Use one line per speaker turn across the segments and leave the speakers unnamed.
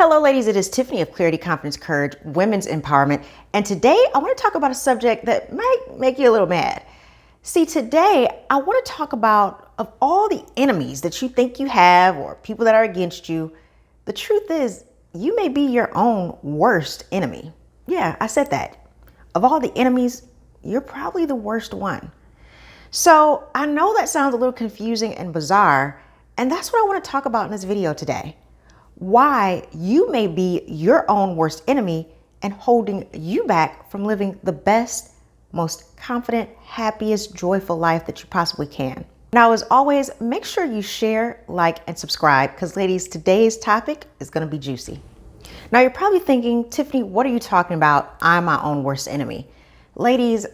Hello ladies, it is Tiffany of Clarity, Confidence, Courage, Women's Empowerment. And today I want to talk about a subject that might make you a little mad. See, today I want to talk about, of all the enemies that you think you have or people that are against you, the truth is you may be your own worst enemy. Yeah, I said that. Of all the enemies, you're probably the worst one. So I know that sounds a little confusing and bizarre, and that's what I want to talk about in this video today. Why you may be your own worst enemy and holding you back from living the best, most confident, happiest, joyful life that you possibly can. Now, as always, make sure you share, like, and subscribe because, ladies, today's topic is going to be juicy. Now, you're probably thinking, Tiffany, what are you talking about? I'm my own worst enemy. Ladies,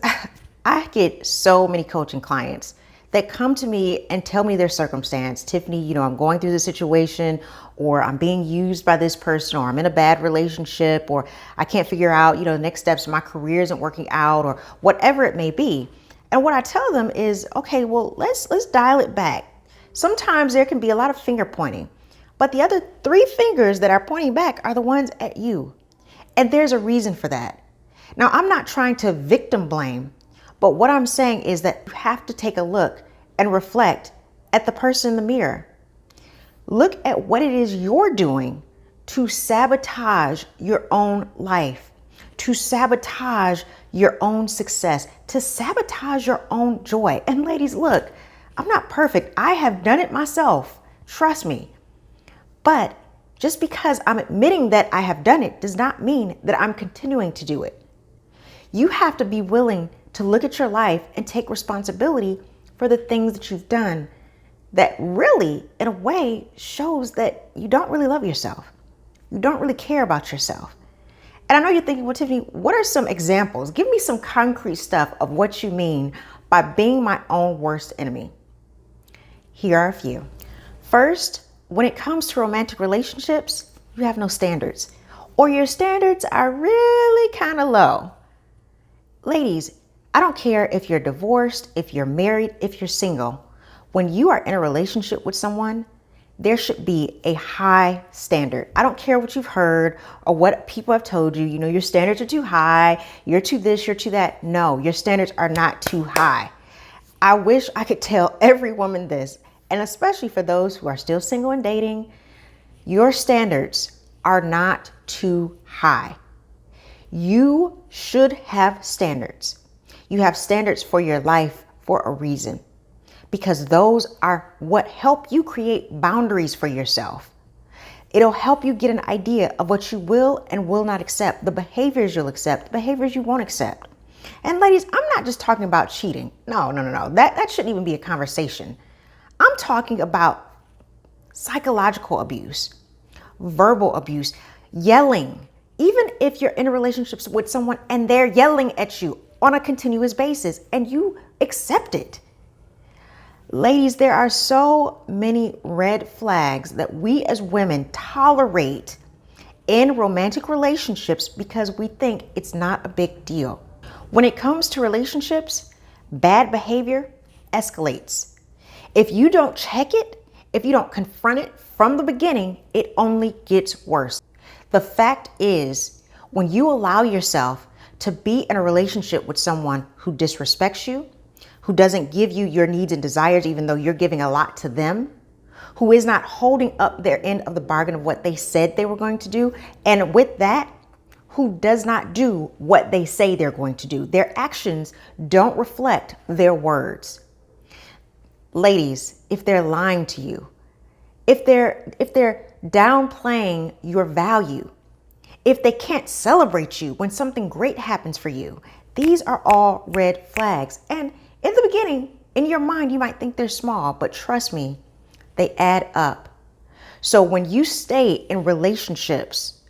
I get so many coaching clients that come to me and tell me their circumstance. Tiffany, I'm going through this situation, or I'm being used by this person, or I'm in a bad relationship, or I can't figure out, the next steps, my career isn't working out, or whatever it may be. And what I tell them is, okay, well, let's dial it back. Sometimes there can be a lot of finger pointing, but the other 3 fingers that are pointing back are the ones at you. And there's a reason for that. Now, I'm not trying to victim blame, but what I'm saying is that you have to take a look and reflect at the person in the mirror. Look at what it is you're doing to sabotage your own life, to sabotage your own success, to sabotage your own joy. And ladies, look, I'm not perfect. I have done it myself. Trust me. But just because I'm admitting that I have done it does not mean that I'm continuing to do it. You have to be willing to look at your life and take responsibility for the things that you've done that really, in a way, shows that you don't really love yourself. You don't really care about yourself. And I know you're thinking, well, Tiffany, what are some examples? Give me some concrete stuff of what you mean by being my own worst enemy. Here are a few. First, when it comes to romantic relationships, you have no standards, or your standards are really kind of low. Ladies, I don't care if you're divorced, if you're married, if you're single. When you are in a relationship with someone, there should be a high standard. I don't care what you've heard or what people have told you. Your standards are too high. You're too this, you're too that. No, your standards are not too high. I wish I could tell every woman this, and especially for those who are still single and dating, your standards are not too high. You should have standards. You have standards for your life for a reason, because those are what help you create boundaries for yourself. It'll help you get an idea of what you will and will not accept, the behaviors you'll accept, the behaviors you won't accept. And ladies, I'm not just talking about cheating. No. That shouldn't even be a conversation. I'm talking about psychological abuse, verbal abuse, yelling. Even if you're in a relationship with someone and they're yelling at you on a continuous basis and you accept it. Ladies, there are so many red flags that we as women tolerate in romantic relationships because we think it's not a big deal. When it comes to relationships, bad behavior escalates. If you don't check it, if you don't confront it from the beginning, it only gets worse. The fact is, when you allow yourself to be in a relationship with someone who disrespects you, who doesn't give you your needs and desires, even though you're giving a lot to them, who is not holding up their end of the bargain of what they said they were going to do, and with that, who does not do what they say they're going to do. Their actions don't reflect their words. Ladies, if they're lying to you, if they're downplaying your value, if they can't celebrate you when something great happens for you, these are all red flags. And in the beginning, in your mind, you might think they're small, but trust me, they add up. So when you stay in relationships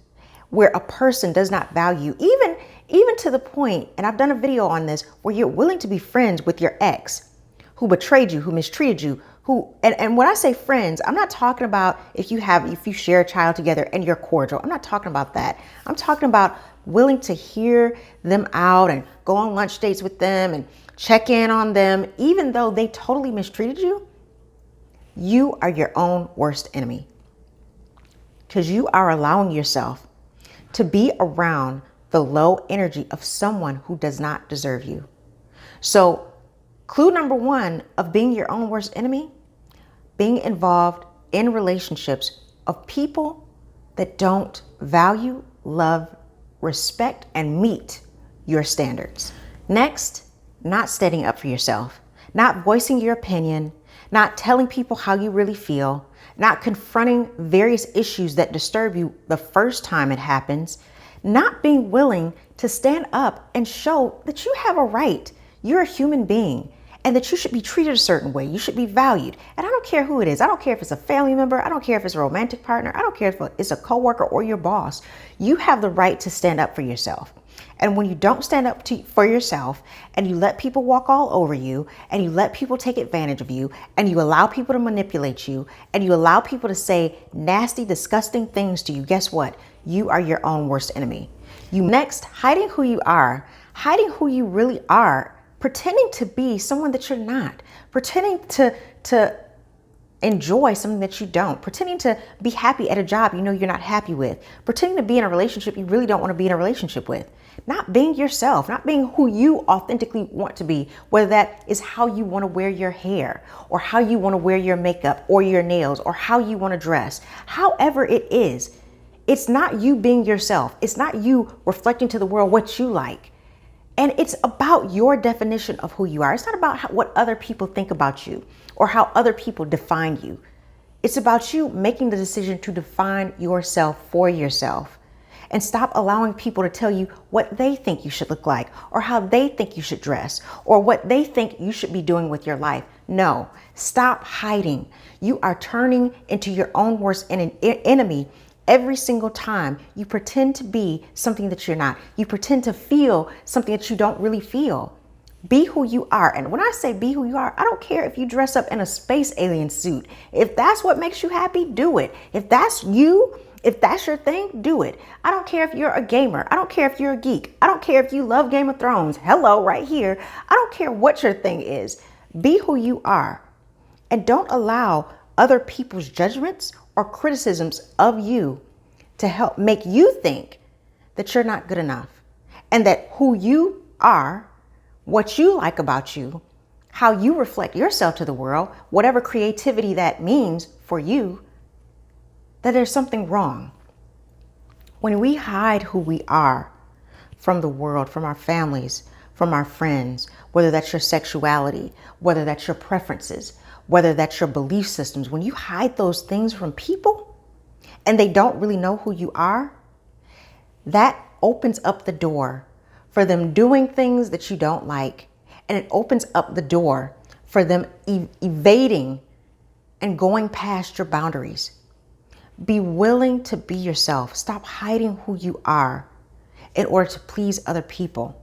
where a person does not value, even to the point, and I've done a video on this, where you're willing to be friends with your ex who betrayed you, who mistreated you, and when I say friends, I'm not talking about if you share a child together and you're cordial. I'm not talking about that. I'm talking about willing to hear them out and go on lunch dates with them and check in on them, even though they totally mistreated you. You are your own worst enemy. because you are allowing yourself to be around the low energy of someone who does not deserve you. So clue number one of being your own worst enemy, being involved in relationships of people that don't value, love, respect, and meet your standards. Next, not standing up for yourself, not voicing your opinion, not telling people how you really feel, not confronting various issues that disturb you the first time it happens, not being willing to stand up and show that you have a right. You're a human being and that you should be treated a certain way. You should be valued. And I don't care who it is. I don't care if it's a family member. I don't care if it's a romantic partner. I don't care if it's a coworker or your boss. You have the right to stand up for yourself. And when you don't stand up for yourself and you let people walk all over you and you let people take advantage of you and you allow people to manipulate you and you allow people to say nasty, disgusting things to you, guess what? You are your own worst enemy. Next, hiding who you are, hiding who you really are, pretending to be someone that you're not, pretending to enjoy something that you don't, pretending to be happy at a job you know you're not happy with, pretending to be in a relationship you really don't want to be in a relationship with, not being yourself, not being who you authentically want to be, whether that is how you want to wear your hair or how you want to wear your makeup or your nails or how you want to dress. However it is, it's not you being yourself. It's not you reflecting to the world what you like. And it's about your definition of who you are. It's not about what other people think about you or how other people define you. It's about you making the decision to define yourself for yourself and stop allowing people to tell you what they think you should look like or how they think you should dress or what they think you should be doing with your life. No, stop hiding. You are turning into your own worst enemy every single time you pretend to be something that you're not. You pretend to feel something that you don't really feel. Be who you are. And when I say be who you are, I don't care if you dress up in a space alien suit. If that's what makes you happy, do it. If that's you, if that's your thing, do it. I don't care if you're a gamer. I don't care if you're a geek. I don't care if you love Game of Thrones. Hello, right here. I don't care what your thing is. Be who you are. And don't allow other people's judgments or criticisms of you to help make you think that you're not good enough and that who you are, what you like about you, how you reflect yourself to the world, whatever creativity that means for you, that there's something wrong. When we hide who we are from the world, from our families, from our friends, whether that's your sexuality, whether that's your preferences, whether that's your belief systems, when you hide those things from people and they don't really know who you are, that opens up the door for them doing things that you don't like. And it opens up the door for them evading and going past your boundaries. Be willing to be yourself. Stop hiding who you are in order to please other people.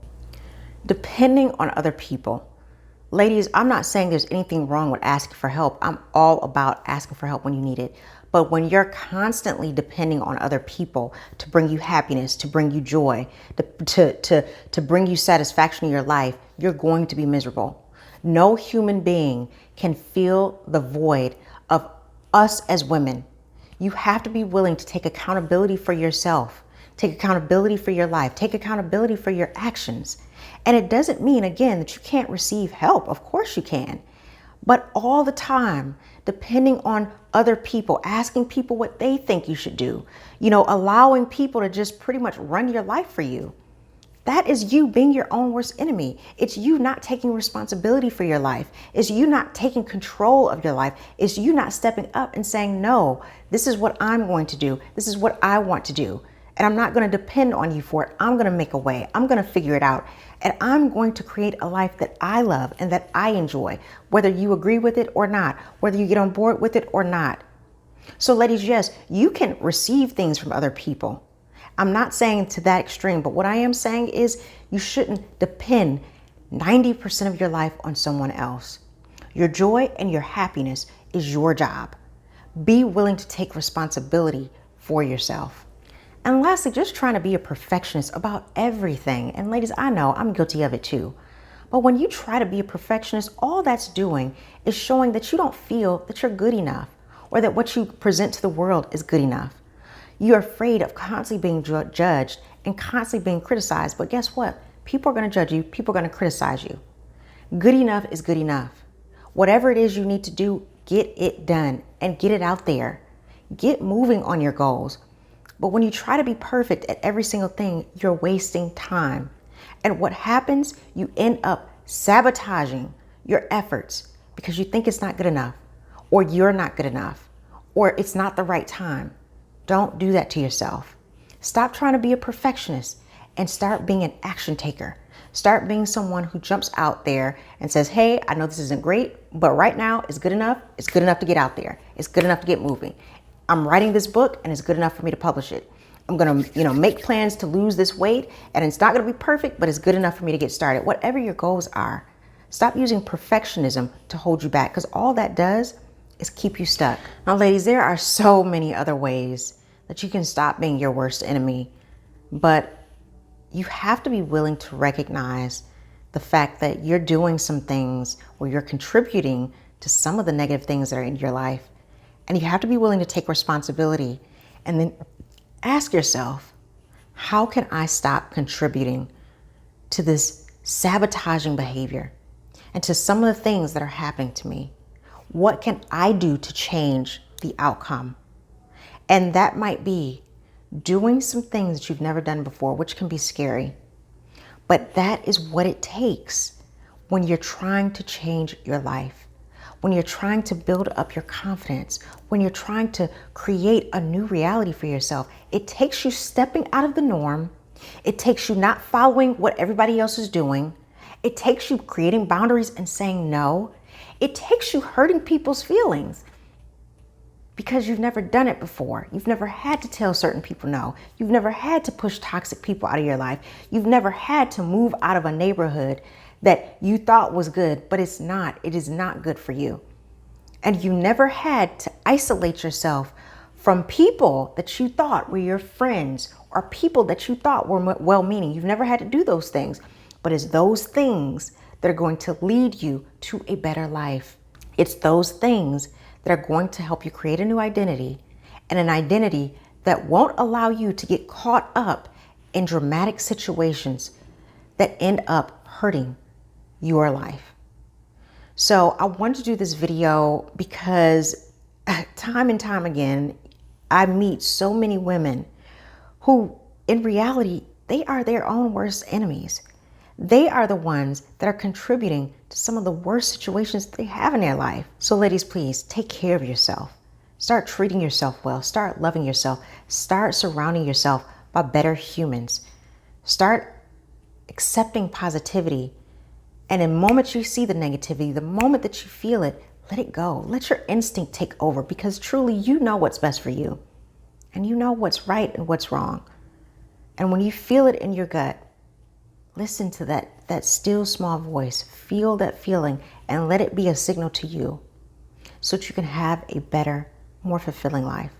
Depending on other people. Ladies, I'm not saying there's anything wrong with asking for help. I'm all about asking for help when you need it. But when you're constantly depending on other people to bring you happiness, to bring you joy, to bring you satisfaction in your life, you're going to be miserable. No human being can fill the void of us as women. You have to be willing to take accountability for yourself, take accountability for your life, take accountability for your actions. And it doesn't mean, again, that you can't receive help. Of course you can. But all the time, depending on other people, asking people what they think you should do, allowing people to just pretty much run your life for you. That is you being your own worst enemy. It's you not taking responsibility for your life. It's you not taking control of your life. It's you not stepping up and saying, no, this is what I'm going to do. This is what I want to do. And I'm not going to depend on you for it. I'm going to make a way. I'm going to figure it out. And I'm going to create a life that I love and that I enjoy, whether you agree with it or not, whether you get on board with it or not. So ladies, yes, you can receive things from other people. I'm not saying to that extreme, but what I am saying is you shouldn't depend 90% of your life on someone else. Your joy and your happiness is your job. Be willing to take responsibility for yourself. And lastly, just trying to be a perfectionist about everything. And ladies, I know I'm guilty of it too. But when you try to be a perfectionist, all that's doing is showing that you don't feel that you're good enough or that what you present to the world is good enough. You're afraid of constantly being judged and constantly being criticized. But guess what? People are going to judge you. People are going to criticize you. Good enough is good enough. Whatever it is you need to do, get it done and get it out there. Get moving on your goals. But when you try to be perfect at every single thing, you're wasting time. And what happens, you end up sabotaging your efforts because you think it's not good enough, or you're not good enough, or it's not the right time. Don't do that to yourself. Stop trying to be a perfectionist and start being an action taker. Start being someone who jumps out there and says, hey, I know this isn't great, but right now it's good enough. It's good enough to get out there. It's good enough to get moving. I'm writing this book and it's good enough for me to publish it. I'm going to, make plans to lose this weight, and it's not going to be perfect, but it's good enough for me to get started. Whatever your goals are, stop using perfectionism to hold you back, because all that does is keep you stuck. Now, ladies, there are so many other ways that you can stop being your worst enemy, but you have to be willing to recognize the fact that you're doing some things or you're contributing to some of the negative things that are in your life. And you have to be willing to take responsibility and then ask yourself, how can I stop contributing to this sabotaging behavior and to some of the things that are happening to me? What can I do to change the outcome? And that might be doing some things that you've never done before, which can be scary. But that is what it takes when you're trying to change your life, when you're trying to build up your confidence, when you're trying to create a new reality for yourself. It takes you stepping out of the norm. It takes you not following what everybody else is doing. It takes you creating boundaries and saying no. It takes you hurting people's feelings because you've never done it before. You've never had to tell certain people no. You've never had to push toxic people out of your life. You've never had to move out of a neighborhood that you thought was good, but it's not. It is not good for you. And you never had to isolate yourself from people that you thought were your friends or people that you thought were well-meaning. You've never had to do those things, but it's those things that are going to lead you to a better life. It's those things that are going to help you create a new identity, and an identity that won't allow you to get caught up in dramatic situations that end up hurting your life. So I wanted to do this video because time and time again, I meet so many women who in reality, they are their own worst enemies. They are the ones that are contributing to some of the worst situations they have in their life. So ladies, please take care of yourself. Start treating yourself well. Start loving yourself. Start surrounding yourself by better humans. Start accepting positivity. And the moment you see the negativity, the moment that you feel it, let it go. Let your instinct take over, because truly you know what's best for you. And you know what's right and what's wrong. And when you feel it in your gut, listen to that still small voice, feel that feeling, and let it be a signal to you so that you can have a better, more fulfilling life.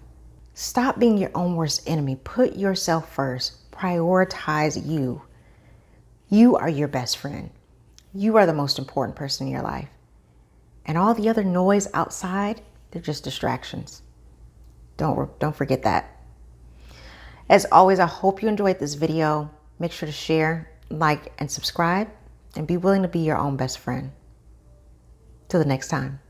Stop being your own worst enemy. Put yourself first. Prioritize you. You are your best friend. You are the most important person in your life. And all the other noise outside, they're just distractions. Don't forget that. As always, I hope you enjoyed this video. Make sure to share, like, and subscribe, and be willing to be your own best friend. Till the next time.